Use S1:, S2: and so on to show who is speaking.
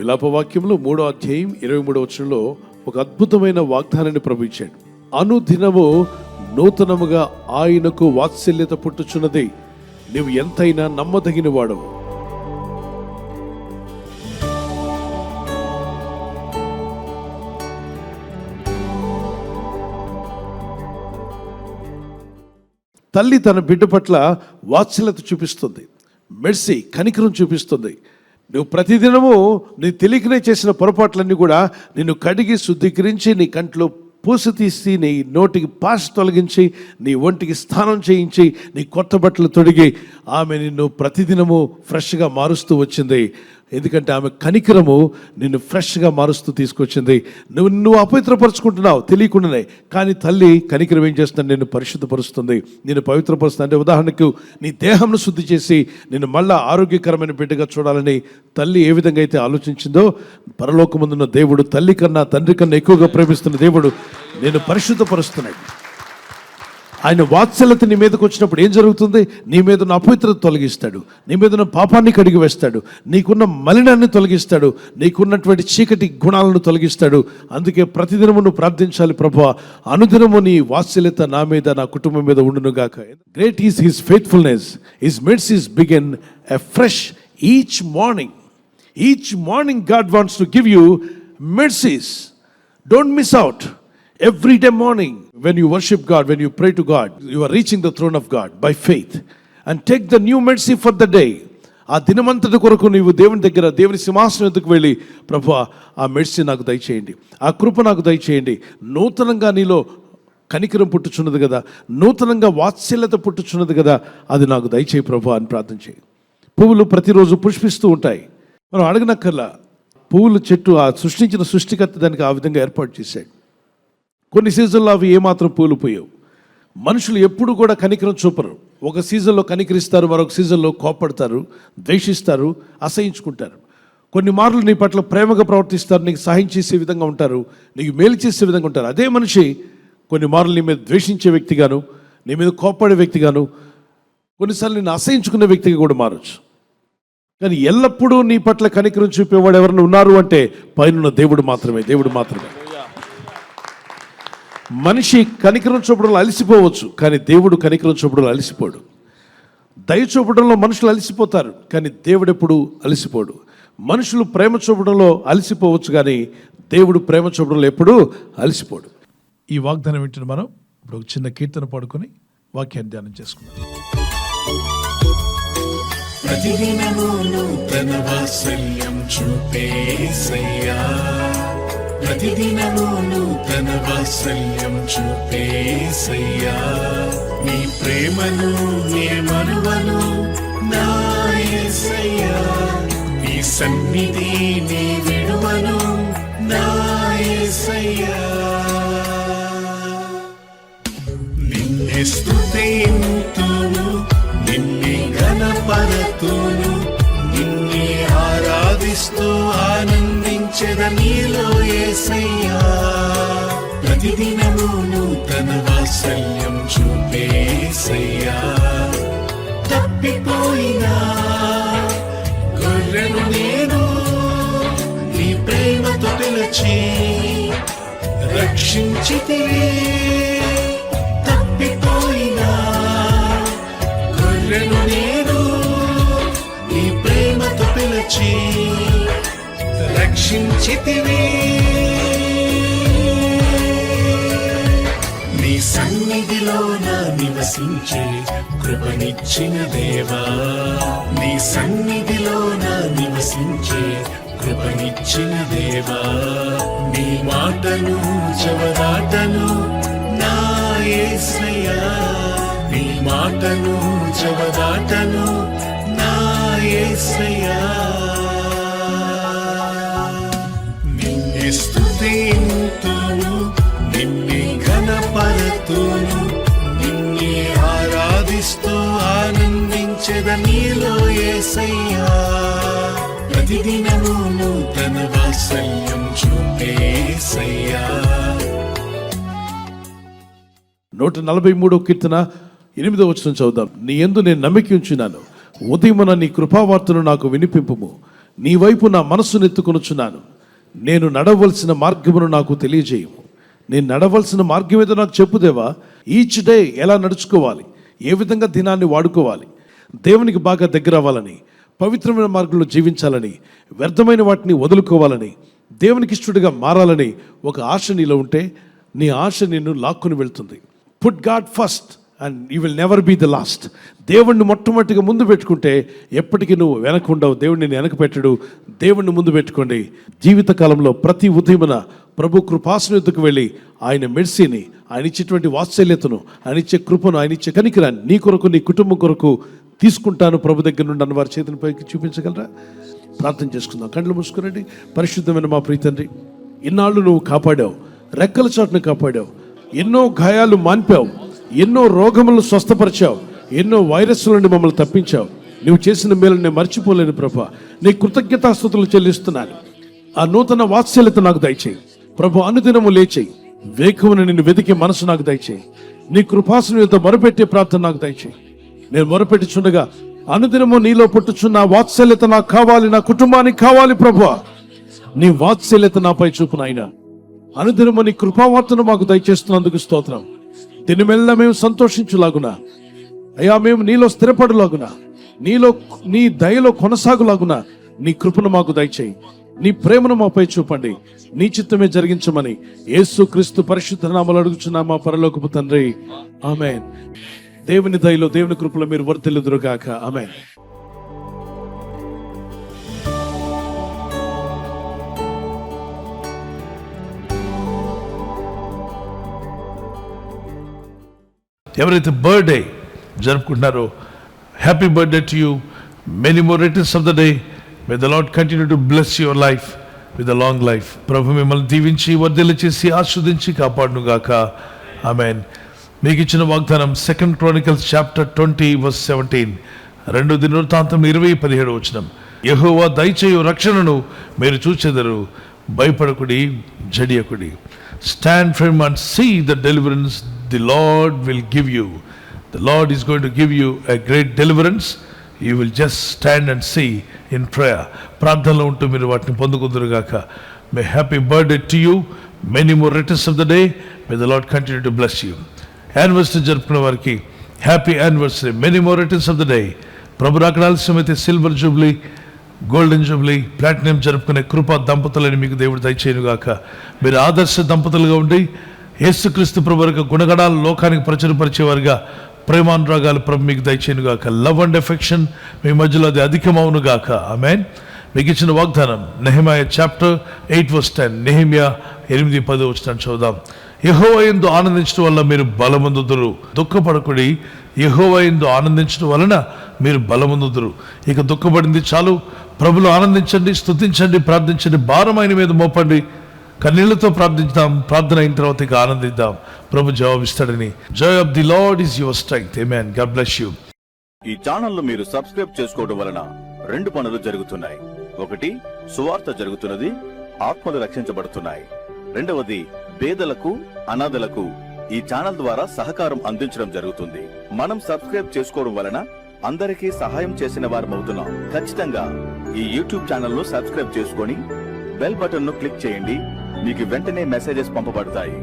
S1: విలాపవాక్యంలో 3వ అధ్యాయం 23వ వచనంలో ఒక అద్భుతమైన వాగ్దానాన్ని ప్రభు ఇచ్చాడు. అనుదినము నూతనముగా ఆయనకు వాత్సల్యత పుట్టుచున్నది, నీవు ఎంతైనా నమ్మదగిన వాడవు. తల్లి తన బిడ్డ పట్ల వాత్సల్యత చూపిస్తుంది, మెర్సీ కనికరం చూపిస్తుంది. నువ్వు ప్రతిదినము నీ తెలియకనే చేసిన పొరపాట్లన్నీ కూడా నిన్ను కడిగి శుద్ధీకరించి నీ కంట్లో పూసి తీసి నీ నోటికి పాస్ తొలగించి నీ ఒంటికి స్నానం చేయించి నీ కొత్త బట్టలు తొడిగి ఆమె నిన్ను ప్రతిదినము ఫ్రెష్గా మారుస్తూ వచ్చింది. ఎందుకంటే ఆమె కనికరము నిన్ను ఫ్రెష్గా మారుస్తూ తీసుకొచ్చింది. నువ్వు అపవిత్రపరుచుకుంటున్నావు తెలియకుండానే, కానీ తల్లి కనికరం ఏం చేస్తుంది? నిన్ను పరిశుద్ధపరుస్తుంది, నిన్ను పవిత్రపరుస్తుంది. అంటే ఉదాహరణకు నీ దేహంను శుద్ధి చేసి నిన్ను మళ్ళా ఆరోగ్యకరమైన బిడ్డగా చూడాలని తల్లి ఏ విధంగా అయితే ఆలోచించిందో, పరలోకమందున్న దేవుడు తల్లి కన్నా తండ్రి కన్నా ఎక్కువగా ప్రేమిస్తున్న దేవుడు నేను పరిశుద్ధపరుస్తున్నాడు. ఆయన వాత్సల్యత నీ మీదకి వచ్చినప్పుడు ఏం జరుగుతుంది? నీ మీద ఉన్న అపవిత్రత తొలగిస్తాడు, నీ మీద ఉన్న పాపాన్ని కడిగి వేస్తాడు, నీకున్న మలినాన్ని తొలగిస్తాడు, నీకున్నటువంటి చీకటి గుణాలను తొలగిస్తాడు. అందుకే ప్రతిదినము నువ్వు ప్రార్థించాలి, ప్రభువా అనుదినము నీ వాత్సల్యత నా మీద నా కుటుంబం మీద ఉండునుగాక. Great is his faithfulness, his mercies begin afresh each morning. Each morning God wants to give you mercies. Don't miss out. Every day morning, when you worship God, when you pray to God, you are reaching the throne of God by faith. And take the new mercy for the day. ఆ దినమంతటి కొరకు నీవు దేవుని దగ్గర, దేవుని సింహాసనం ఎదుకు వెళ్ళి, ప్రభువా ఆ మెర్సీ నాకు దయచేయండి, ఆ కృప నాకు దయచేయండి, నూతనంగా నీలో కనికరం పుట్టుచున్నది కదా, నూతనంగా వాత్సల్యత పుట్టుచున్నది కదా, అది నాకు దయచేయి ప్రభువా అని ప్రార్థన చేయి. పువ్వులు ప్రతిరోజు పుష్పిస్తూ ఉంటాయి, మనం అడగనక్కర్లా. పువ్వుల చెట్టు ఆ సృష్టించిన సృష్టికర్త దానికి ఆ విధంగా ఏర్పాటు చేశాడు. కొన్ని సీజన్లో అవి ఏమాత్రం పూలు పోయావు. మనుషులు ఎప్పుడు కూడా కనికరం చూపరు. ఒక సీజన్లో కనికరిస్తారు, మరొక సీజన్లో కోపడతారు, ద్వేషిస్తారు, అసహించుకుంటారు. కొన్ని మార్లు నీ పట్ల ప్రేమగా ప్రవర్తిస్తారు, నీకు సహాయం చేసే విధంగా ఉంటారు, నీకు మేలు చేసే విధంగా ఉంటారు. అదే మనిషి కొన్ని మార్లు నీ మీద ద్వేషించే వ్యక్తిగాను, నీ మీద కోపడే వ్యక్తిగాను, కొన్నిసార్లు నేను అసహించుకునే వ్యక్తిగా కూడా మారచ్చు. కానీ ఎల్లప్పుడూ నీ పట్ల కనికరం చూపేవాడు ఎవరైనా ఉన్నారు అంటే పైన దేవుడు మాత్రమే, దేవుడు మాత్రమే. మనిషి కనికరం చూపడంలో అలసిపోవచ్చు, కానీ దేవుడు కనికరం చూపడంలో అలసిపోడు. దయ చూపడంలో మనుషులు అలసిపోతారు, కానీ దేవుడు ఎప్పుడు అలసిపోడు. మనుషులు ప్రేమ చూపడంలో అలసిపోవచ్చు, కానీ దేవుడు ప్రేమ చూపడంలో ఎప్పుడూ అలసిపోడు. ఈ వాగ్దానం వింటున్న మనం ఇప్పుడు ఒక చిన్న కీర్తన పాడుకొని వాక్యాన్ని ధ్యానం చేసుకుందాం.
S2: ప్రతిదినము నూతన వాత్సల్యం చూపేసయ్యా, ప్రతిదినము నూతన వాత్సల్యం చూపేసయ్యా, నీ ప్రేమను నే మరువను నా యేసయ్యా, నీ సన్నిధి నే విడువను నా యేసయ్యా. నిన్నే స్తుతింతును, నిన్నే ఘనపరతును, నిన్నే ఆరాధిస్తూ ఆనందించెద నీలో యేసయ్యా. ప్రతిదినము నూతన వాత్సల్యం చూపేసయ్యా, తప్పిపోయిన గొర్రెను నేను నీ ప్రేమతో పిలిచి రక్షించితివి. తప్పిపోయిన గొర్రెను నేను నీ ప్రేమతో పిలిచి రక్షించితివి. నీ సన్నిధిలో నా నివసించే కృపనిచ్చిన దేవా, నీ సన్నిధిలో నా నివసించే కృపనిచ్చిన దేవా, నీ మాటను చెవదాటను నా యేసయ్యా, నీ మాటను చెవదాటను నా యేసయ్యా. నిన్నే స్తుతింతును, నిన్నే ఘనపరతును, నిన్నే ఆరాధిస్తూ ఆనందించెద నీలో యేసయ్యా. ప్రతిదినము నూతన వాత్సల్యం చూపేసయ్యా.
S1: 143వ కీర్తన 8వ వచనం చదువుదాం. నీ యందు నేను నమ్మిక ఉంచున్నాను, ఉదయమున నీ కృపావార్తను నాకు వినిపింపుము. నీ వైపు నా మనస్సును ఎత్తుకొనుచున్నాను. నేను నడవలసిన మార్గమును నాకు తెలియజేయము. నేను నడవలసిన మార్గం ఏదో నాకు చెప్పుదేవా. ఈచ్ డే ఎలా నడుచుకోవాలి, ఏ విధంగా దినాన్ని వాడుకోవాలి, దేవునికి బాగా దగ్గర అవ్వాలని, పవిత్రమైన మార్గంలో జీవించాలని, వ్యర్థమైన వాటిని వదులుకోవాలని, దేవునికి ఇష్టడుగా మారాలని ఒక ఆశ నీలో ఉంటే నీ ఆశ నిన్ను లాక్కుని వెళ్తుంది. Put God first and you will never be the last. దేవుణ్ణి మొట్టమొదటిగా ముందు పెట్టుకుంటే ఎప్పటికీ నువ్వు వెనక ఉండవు. దేవుడిని నేను వెనక పెట్టడు. దేవుణ్ణి ముందు పెట్టుకోండి. జీవితకాలంలో ప్రతి ఉదయమున ప్రభు కృపాసన ఎద్దుకు వెళ్ళి ఆయన మెర్సీని, ఆయన ఇచ్చేటువంటి వాత్సల్యతను, ఆయన ఇచ్చే కృపను, ఆయన ఇచ్చే కనికరాన్ని నీ కొరకు, నీ కుటుంబం కొరకు తీసుకుంటాను ప్రభు దగ్గర నుండి అన్న వారి చేతిని పైకి చూపించగలరా? ప్రార్థన చేసుకుందాం. కళ్ళు మూసుకురండి. పరిశుద్ధమైన మా ప్రీతండ్రి, ఇన్నాళ్ళు నువ్వు కాపాడావు, రెక్కల చాటును కాపాడావు, ఎన్నో గాయాలు మాన్పావు, ఎన్నో రోగములను స్వస్థపరిచావు, ఎన్నో వైరస్ల నుండి మమ్మల్ని తప్పించావు. నువ్వు చేసిన మేలు నేను మర్చిపోలేను ప్రభా. నీ కృతజ్ఞతాస్తుతులు చెల్లిస్తున్నాను. ఆ నూతన వాత్సల్యత నాకు దయచేయి ప్రభు. అనుదినము లేచేయి, వేకువను నిన్ను వెతికే మనసు నాకు దయచేయి. నీ కృపాసనంతో మొరపెట్టే ప్రార్థన నాకు దయచేయి. నేను మొరపెట్టుచుండగా అనుదినము నీలో పుట్టుచున్న వాత్సల్యత నాకు కావాలి, నా కుటుంబానికి కావాలి ప్రభువా. నీ వాత్సల్యత నాపై చూపు నాయనా. అనుదినము నీ కృపావార్తను మాకు దయచేస్తున్నందుకు స్తోత్రం. దినమెల్ల మేము సంతోషించులాగునా అయ్యా, మేము నీలో స్థిరపడులాగునా, నీలో నీ దయలో కొనసాగులాగునా నీ కృపను మాకు దయచేయి. నీ ప్రేమను మాపై చూపండి. నీ చిత్తమే జరిగించమని యేసు క్రీస్తు పరిశుద్ధ నామములో అడుగుచున్నాము మా పరలోకపు తండ్రి. ఆమేన్. దేవుని దయలో, దేవుని కృపలో మీరు వర్ధిల్లుదురుగాక. ఆమేన్.
S3: ఎవరైతే బర్త్డే జరుపుకుంటున్నారో happy birthday to you. Many more returns of the day. May the lord continue to bless your life with a long life. ప్రభు మిమ్మల్ని దీవించి వర్ధిల్ల చేసి ఆస్వాదించి కాపాడును గాక. ఆమేన్. మీకు ఇచ్చిన వాగ్దానం 2 Chronicles chapter 20 verse 17. 2 దినవృత్తాంతం 20:17. యెహోవా దయచేయు రక్షణను మీరు చూచెదరు, భయపడకుడి, జడియకుడి. Stand firm and see the deliverance the lord will give you. The lord is going to give you a great deliverance. You will just stand and see in prayer. ప్రార్థనలో ఉంటూ మీరు వాటిని పొందుకుందురుగాక. May happy birthday to you. Many more returns of the day. May the lord continue to bless you. Anniversary జరుపుకునే వారికి happy anniversary. Many more returns of the day. ప్రభు రాకడ ఆలస్యమైతే silver jubilee, golden jubilee, platinum జరుపుకునే కృపా దంపతులని మీకు దేవుడు దయచేయునుగాక. మీరు ఆదర్శ దంపతులుగా ఉండి యేసుక్రీస్తు ప్రభు యొక్క గుణగణాలు లోకానికి ప్రచురపరిచేవారుగా ప్రేమానురాగాలు ప్రభు మీకు దయచేయునుగాక. లవ్ అండ్ ఎఫెక్షన్ మీ మధ్యలో అది అధికమవునుగాక. ఆమేన్. మీకు ఇచ్చిన వాగ్దానం నెహెమీయా చాప్టర్ 8 verse 10. నెహెమీయా 8-10 చూద్దాం. యెహోవా యందు ఆనందించడం వల్ల మీరు బలమొందుదురు. దుఃఖపడకుడి, యెహోవా యందు ఆనందించడం వలన మీరు బలమొందుదురు. ఇక దుఃఖపడింది చాలు. ప్రభులో ఆనందించండి, స్తుతించండి, ప్రార్థించండి, భారం ఆయన మీద మోపండి. కన్నీళ్లతో ప్రార్థిద్దాం. ప్రార్థన అయిన తర్వాత ఇక ఆనందిద్దాం. ప్రభు జవాబిస్తాడని. Joy of the lord is your strength. Amen. God bless you.
S4: ఈ ఛానల్ మీరు సబ్స్క్రైబ్ చేసుకోవడం వలన 2 పనులు జరుగుతున్నాయి. ఒకటి, సువార్త జరుగుతున్నది, ఆత్మలు రక్షించబడుతున్నాయి. రెండవది, పేదలకు, అనాథలకు ఈ ఛానల్ ద్వారా సహకారం అందించడం జరుగుతుంది. మనం సబ్స్క్రైబ్ చేసుకోవడం వలన అందరికీ సహాయం చేసిన వారమవుతున్నాం. ఖచ్చితంగా ఈ యూట్యూబ్ ఛానల్ ను సబ్స్క్రైబ్ చేసుకొని బెల్ బటన్ ను క్లిక్ చేయండి. మీకు వెంటనే మెసేజెస్ పంపబడతాయి.